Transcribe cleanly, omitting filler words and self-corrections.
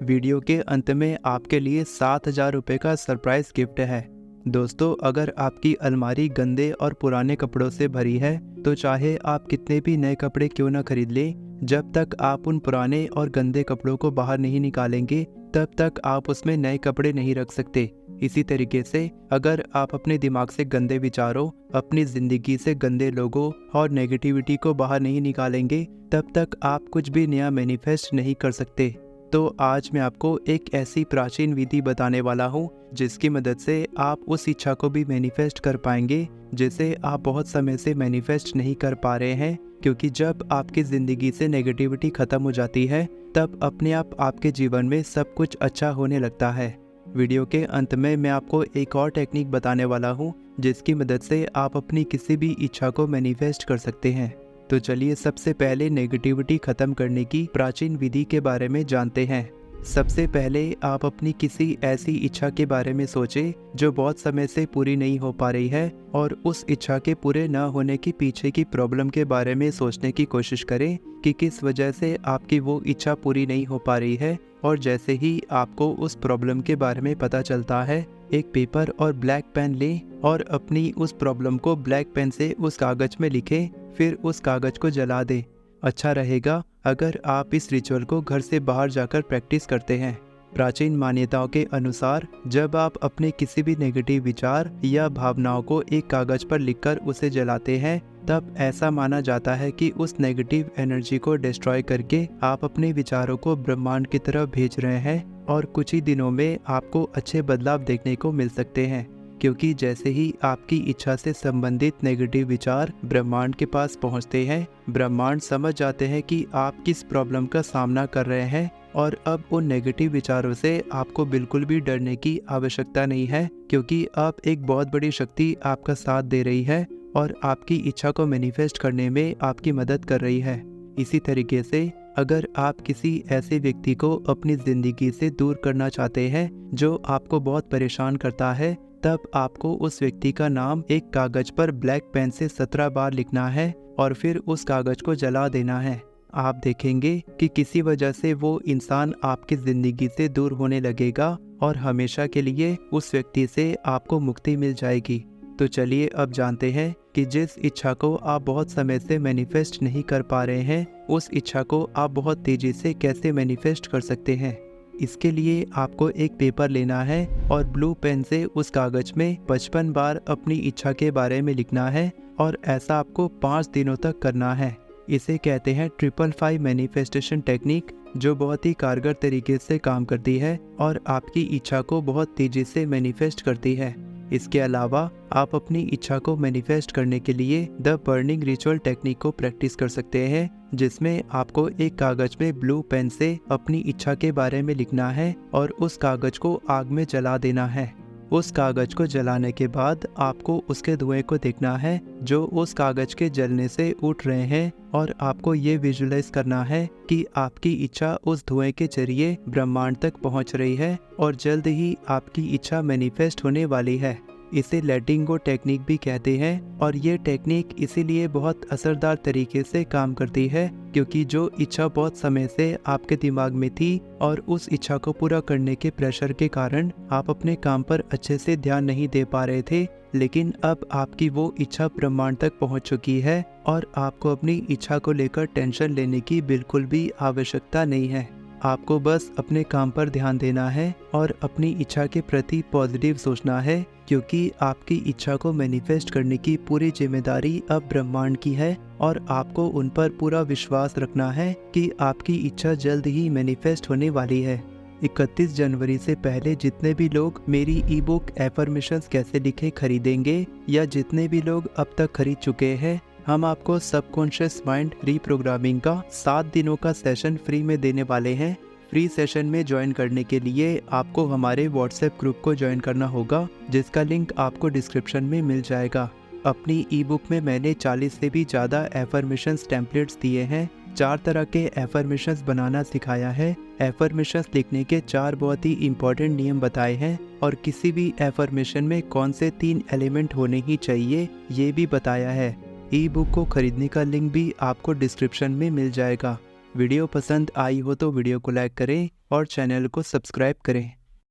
Video के अंत में आपके लिए 7,000 रुपये का सरप्राइज गिफ्ट है। दोस्तों, अगर आपकी अलमारी गंदे और पुराने कपड़ों से भरी है तो चाहे आप कितने भी नए कपड़े क्यों न खरीद लें, जब तक आप उन पुराने और गंदे कपड़ों को बाहर नहीं निकालेंगे तब तक आप उसमें नए कपड़े नहीं रख सकते। इसी तरीके से अगर आप अपने दिमाग से गंदे विचारों, अपनी ज़िंदगी से गंदे लोगों और नेगेटिविटी को बाहर नहीं निकालेंगे तब तक आप कुछ भी नया मैनिफेस्ट नहीं कर सकते। तो आज मैं आपको एक ऐसी प्राचीन विधि बताने वाला हूँ जिसकी मदद से आप उस इच्छा को भी मैनिफेस्ट कर पाएंगे जिसे आप बहुत समय से मैनिफेस्ट नहीं कर पा रहे हैं। क्योंकि जब आपकी ज़िंदगी से नेगेटिविटी ख़त्म हो जाती है तब अपने आप आपके जीवन में सब कुछ अच्छा होने लगता है। वीडियो के अंत में मैं आपको एक और टेक्निक बताने वाला हूँ जिसकी मदद से आप अपनी किसी भी इच्छा को मैनिफेस्ट कर सकते हैं। तो चलिए सबसे पहले नेगेटिविटी ख़त्म करने की प्राचीन विधि के बारे में जानते हैं। सबसे पहले आप अपनी किसी ऐसी इच्छा के बारे में सोचें जो बहुत समय से पूरी नहीं हो पा रही है और उस इच्छा के पूरे न होने की पीछे की प्रॉब्लम के बारे में सोचने की कोशिश करें कि किस वजह से आपकी वो इच्छा पूरी नहीं हो पा रही है। और जैसे ही आपको उस प्रॉब्लम के बारे में पता चलता है, एक पेपर और ब्लैक पेन लें और अपनी उस प्रॉब्लम को ब्लैक पेन से उस कागज़ में लिखें, फिर उस कागज़ को जला दें। अच्छा रहेगा अगर आप इस रिचुअल को घर से बाहर जाकर प्रैक्टिस करते हैं। प्राचीन मान्यताओं के अनुसार जब आप अपने किसी भी नेगेटिव विचार या भावनाओं को एक कागज़ पर लिखकर उसे जलाते हैं तब ऐसा माना जाता है कि उस नेगेटिव एनर्जी को डिस्ट्रॉय करके आप अपने विचारों को ब्रह्मांड की तरफ भेज रहे हैं और कुछ ही दिनों में आपको अच्छे बदलाव देखने को मिल सकते हैं। क्योंकि जैसे ही आपकी इच्छा से संबंधित नेगेटिव विचार ब्रह्मांड के पास पहुंचते हैं, ब्रह्मांड समझ जाते हैं कि आप किस प्रॉब्लम का सामना कर रहे हैं और अब उन नेगेटिव विचारों से आपको बिल्कुल भी डरने की आवश्यकता नहीं है। क्योंकि अब एक बहुत बड़ी शक्ति आपका साथ दे रही है और आपकी इच्छा को मैनिफेस्ट करने में आपकी मदद कर रही है। इसी तरीके से अगर आप किसी ऐसे व्यक्ति को अपनी ज़िंदगी से दूर करना चाहते हैं जो आपको बहुत परेशान करता है, तब आपको उस व्यक्ति का नाम एक कागज़ पर ब्लैक पेन से 17 बार लिखना है और फिर उस कागज़ को जला देना है। आप देखेंगे कि किसी वजह से वो इंसान आपकी ज़िंदगी से दूर होने लगेगा और हमेशा के लिए उस व्यक्ति से आपको मुक्ति मिल जाएगी। तो चलिए अब जानते हैं कि जिस इच्छा को आप बहुत समय से मैनिफेस्ट नहीं कर पा रहे हैं, उस इच्छा को आप बहुत तेज़ी से कैसे मैनिफेस्ट कर सकते हैं। इसके लिए आपको एक पेपर लेना है और ब्लू पेन से उस कागज़ में 55 बार अपनी इच्छा के बारे में लिखना है और ऐसा आपको 5 दिनों तक करना है। इसे कहते हैं 555 मैनिफेस्टेशन टेक्निक, जो बहुत ही कारगर तरीके से काम करती है और आपकी इच्छा को बहुत तेज़ी से मैनिफेस्ट करती है। इसके अलावा आप अपनी इच्छा को मैनिफेस्ट करने के लिए द बर्निंग रिचुअल टेक्निक को प्रैक्टिस कर सकते हैं, जिसमें आपको एक कागज़ में ब्लू पेन से अपनी इच्छा के बारे में लिखना है और उस कागज़ को आग में जला देना है। उस कागज़ को जलाने के बाद आपको उसके धुएं को देखना है जो उस कागज़ के जलने से उठ रहे हैं और आपको ये विजुलाइज करना है कि आपकी इच्छा उस धुएं के जरिए ब्रह्मांड तक पहुंच रही है और जल्द ही आपकी इच्छा मैनिफेस्ट होने वाली है। इसे लेटिंग गो टेक्निक भी कहते हैं और ये टेक्निक इसीलिए बहुत असरदार तरीके से काम करती है क्योंकि जो इच्छा बहुत समय से आपके दिमाग में थी और उस इच्छा को पूरा करने के प्रेशर के कारण आप अपने काम पर अच्छे से ध्यान नहीं दे पा रहे थे, लेकिन अब आपकी वो इच्छा ब्रह्मांड तक पहुंच चुकी है और आपको अपनी इच्छा को लेकर टेंशन लेने की बिल्कुल भी आवश्यकता नहीं है। आपको बस अपने काम पर ध्यान देना है और अपनी इच्छा के प्रति पॉजिटिव सोचना है, क्योंकि आपकी इच्छा को मैनिफेस्ट करने की पूरी जिम्मेदारी अब ब्रह्मांड की है और आपको उन पर पूरा विश्वास रखना है कि आपकी इच्छा जल्द ही मैनिफेस्ट होने वाली है। 31 जनवरी से पहले जितने भी लोग मेरी ई बुक एफर्मेशंस कैसे लिखे खरीदेंगे या जितने भी लोग अब तक खरीद चुके हैं, हम आपको सबकॉन्शियस माइंड रीप्रोग्रामिंग का 7 दिनों का सेशन फ्री में देने वाले हैं। फ्री सेशन में ज्वाइन करने के लिए आपको हमारे व्हाट्सएप ग्रुप को ज्वाइन करना होगा, जिसका लिंक आपको डिस्क्रिप्शन में मिल जाएगा। अपनी ई बुक में मैंने 40 से भी ज़्यादा एफर्मेशंस टेम्पलेट्स दिए हैं। 4 तरह के एफर्मेशंस बनाना सिखाया है। एफर्मेशंस लिखने के 4 बहुत ही इम्पोर्टेंट नियम बताए हैं और किसी भी एफर्मेशन में कौन से 3 एलिमेंट होने ही चाहिए ये भी बताया है। ई बुक को खरीदने का लिंक भी आपको डिस्क्रिप्शन में मिल जाएगा। वीडियो पसंद आई हो तो वीडियो को लाइक करें और चैनल को सब्सक्राइब करें।